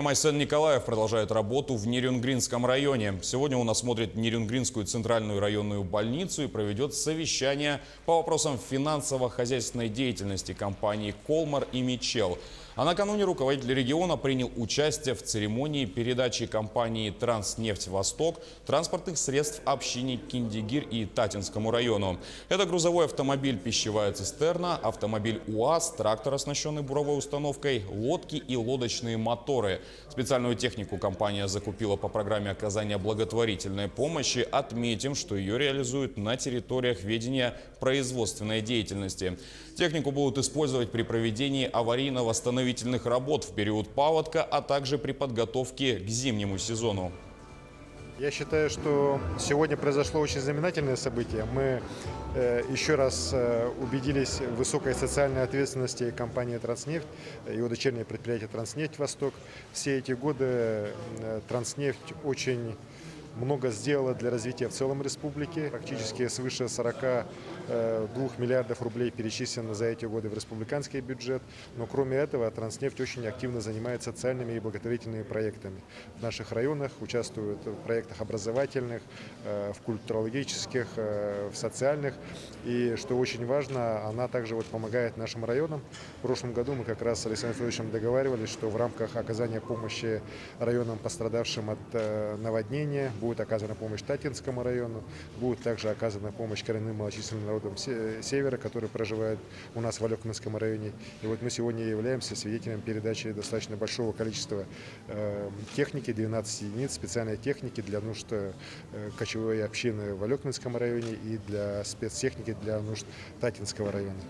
Майсен Николаев продолжает работу в Нерюнгринском районе. Сегодня он осмотрит Нерюнгринскую центральную районную больницу и проведет совещание по вопросам финансово-хозяйственной деятельности компаний «Колмар» и «Мичел». А накануне руководитель региона принял участие в церемонии передачи компании «Транснефть Восток» транспортных средств общине Киндигир и Татинскому району. Это грузовой автомобиль «Пищевая цистерна», автомобиль УАЗ, трактор, оснащенный буровой установкой, лодки и лодочные моторы. Специальную технику компания закупила по программе оказания благотворительной помощи. Отметим, что ее реализуют на территориях ведения производственной деятельности. Технику будут использовать при проведении аварийно-восстановительных работ в период паводка, а также при подготовке к зимнему сезону. Я считаю, что сегодня произошло очень знаменательное событие. Мы еще раз убедились в высокой социальной ответственности компании «Транснефть» и его дочернее предприятие «Транснефть Восток». Все эти годы «Транснефть» очень много сделала для развития в целом республики. Практически свыше 42 миллиардов рублей перечислено за эти годы в республиканский бюджет. Но кроме этого, «Транснефть» очень активно занимается социальными и благотворительными проектами. В наших районах участвуют в проектах образовательных, в культурологических, в социальных. И что очень важно, она также помогает нашим районам. В прошлом году мы как раз с Александром Федоровичем договаривались, что в рамках оказания помощи районам, пострадавшим от наводнения, будет оказана помощь Татинскому району, будет также оказана помощь коренным малочисленным народам Севера, которые проживают у нас в Алекнинском районе. И вот мы сегодня являемся свидетелем передачи достаточно большого количества техники, 12 единиц специальной техники для нужд кочевой общины в Алекнинском районе и для спецтехники для нужд Татинского района.